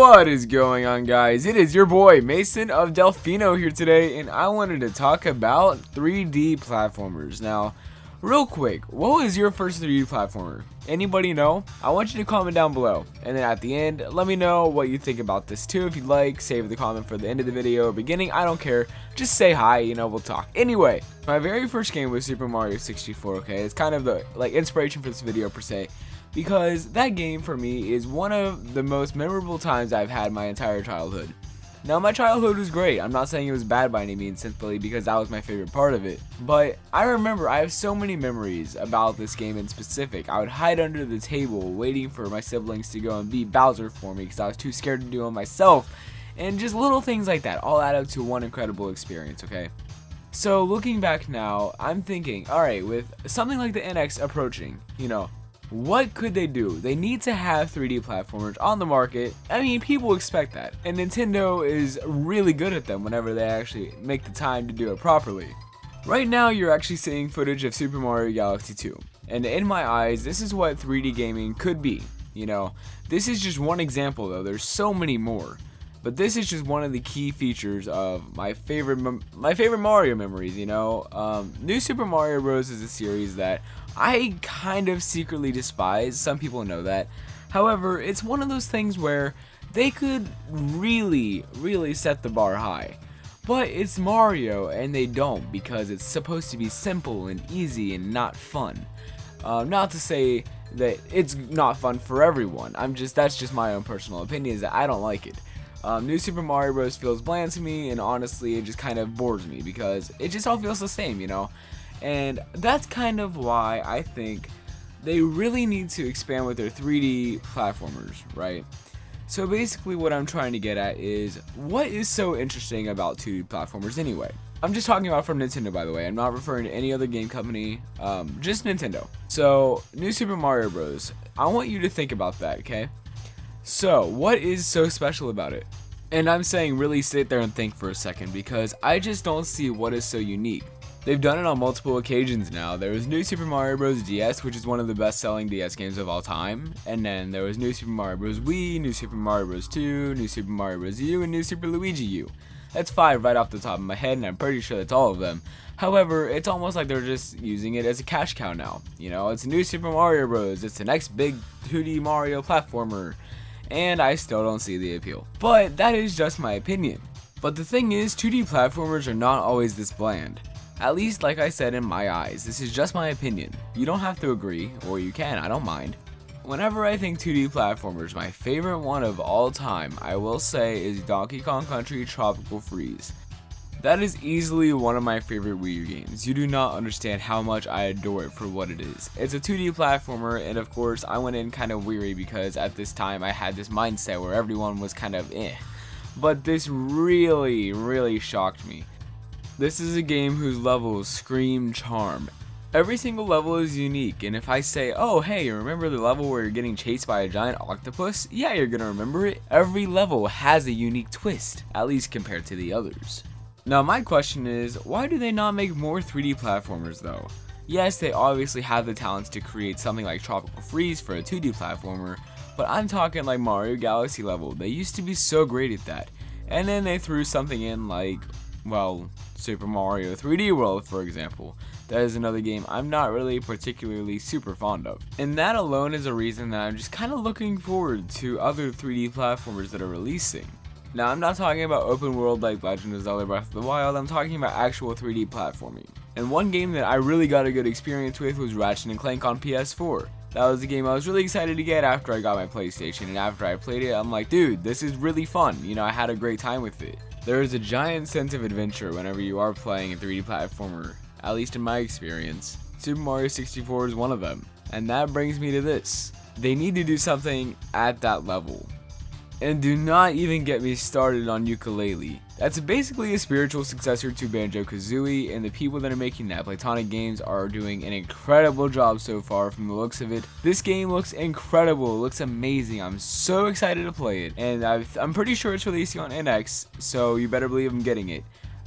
What is going on, guys? It is your boy Mason of Delfino here today, and I wanted to talk about 3D platformers. Now, real quick, what was your first 3D platformer? Anybody know? I want you to comment down below, and then at the end, let me know what you think about this too. If you'd like, save the comment for the end of the video or beginning, I don't care. Just say hi, we'll talk. Anyway, my very first game was Super Mario 64, okay? It's kind of the inspiration for this video per se, because that game for me is one of the most memorable times I've had my entire childhood. Now, my childhood was great. I'm not saying it was bad by any means, simply because that was my favorite part of it. But I remember I have so many memories about this game in specific. I would hide under the table waiting for my siblings to go and beat Bowser for me because I was too scared to do it myself. And just little things like that all add up to one incredible experience, okay? So looking back now, I'm thinking, alright, with something like the NX approaching, what could they do? They need to have 3D platformers on the market. I mean, people expect that. And Nintendo is really good at them whenever they actually make the time to do it properly. Right now, you're actually seeing footage of Super Mario Galaxy 2. And in my eyes, this is what 3D gaming could be. This is just one example though. There's so many more. But this is just one of the key features of my favorite Mario memories, New Super Mario Bros. Is a series that I kind of secretly despise. Some people know that. However, it's one of those things where they could really, really set the bar high. But it's Mario, and they don't, because it's supposed to be simple and easy and not fun. Not to say that it's not fun for everyone. That's just my own personal opinion, is that I don't like it. New Super Mario Bros. Feels bland to me, and honestly, it just kind of bores me because it just all feels the same, And that's kind of why I think they really need to expand with their 3D platformers, right? So basically what I'm trying to get at is, what is so interesting about 2D platformers anyway? I'm just talking about from Nintendo, by the way. I'm not referring to any other game company, just Nintendo. So, New Super Mario Bros. I want you to think about that, okay? So, what is so special about it? And I'm saying really sit there and think for a second, because I just don't see what is so unique. They've done it on multiple occasions now. There was New Super Mario Bros. DS, which is one of the best-selling DS games of all time. And then there was New Super Mario Bros. Wii, New Super Mario Bros. 2, New Super Mario Bros. U, and New Super Luigi U. That's 5 right off the top of my head, and I'm pretty sure that's all of them. However, it's almost like they're just using it as a cash cow now. It's New Super Mario Bros. It's the next big 2D Mario platformer. And I still don't see the appeal. But that is just my opinion. But the thing is, 2D platformers are not always this bland. At least, like I said, in my eyes, this is just my opinion. You don't have to agree, or you can, I don't mind. Whenever I think 2D platformers, my favorite one of all time, I will say, is Donkey Kong Country Tropical Freeze. That is easily one of my favorite Wii U games. You do not understand how much I adore it for what it is. It's a 2D platformer, and of course, I went in kind of weary because at this time I had this mindset where everyone was kind of eh. But this really, really shocked me. This is a game whose levels scream charm. Every single level is unique, and if I say, oh hey, remember the level where you're getting chased by a giant octopus? Yeah, you're gonna remember it. Every level has a unique twist, at least compared to the others. Now my question is, why do they not make more 3D platformers though? Yes, they obviously have the talents to create something like Tropical Freeze for a 2D platformer, but I'm talking like Mario Galaxy level. They used to be so great at that. And then they threw something in like, Super Mario 3D World, for example. That is another game I'm not really particularly super fond of. And that alone is a reason that I'm just kind of looking forward to other 3D platformers that are releasing. Now, I'm not talking about open world like Legend of Zelda Breath of the Wild, I'm talking about actual 3D platforming. And one game that I really got a good experience with was Ratchet & Clank on PS4. That was a game I was really excited to get after I got my PlayStation, and after I played it, I'm like, dude, this is really fun. I had a great time with it. There is a giant sense of adventure whenever you are playing a 3D platformer, at least in my experience. Super Mario 64 is one of them. And that brings me to this. They need to do something at that level. And do not even get me started on Yooka-Laylee. That's basically a spiritual successor to Banjo-Kazooie, and the people that are making that, Playtonic Games, are doing an incredible job so far from the looks of it. This game looks incredible, it looks amazing, I'm so excited to play it, and I'm pretty sure it's releasing on NX, so you better believe I'm getting it.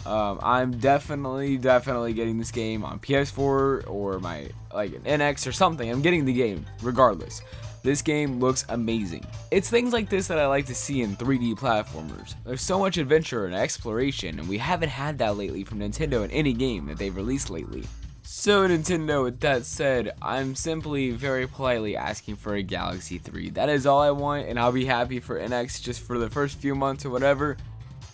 I'm definitely getting this game on PS4 or my like an NX or something. I'm getting the game regardless. This game looks amazing. It's things like this that I like to see in 3D platformers. There's so much adventure and exploration, and we haven't had that lately from Nintendo in any game that they've released lately. So Nintendo, with that said, I'm simply very politely asking for a Galaxy 3. That is all I want, and I'll be happy for NX just for the first few months or whatever.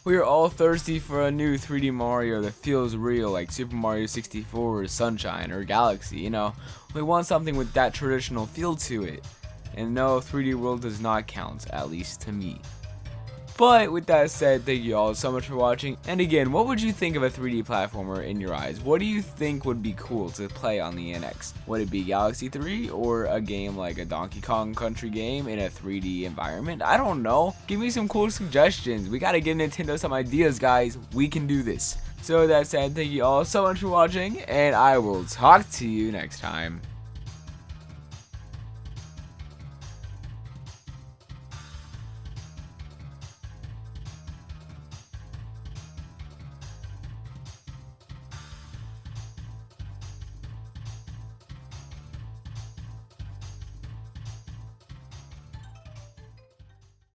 We are all thirsty for a new 3D Mario that feels real, like Super Mario 64 or Sunshine or Galaxy, you know. We want something with that traditional feel to it. And no, 3D World does not count, at least to me. But with that said, thank you all so much for watching. And again, what would you think of a 3D platformer in your eyes? What do you think would be cool to play on the NX? Would it be Galaxy 3 or a game like a Donkey Kong Country game in a 3D environment? I don't know. Give me some cool suggestions. We gotta give Nintendo some ideas, guys. We can do this. So with that said, thank you all so much for watching, and I will talk to you next time.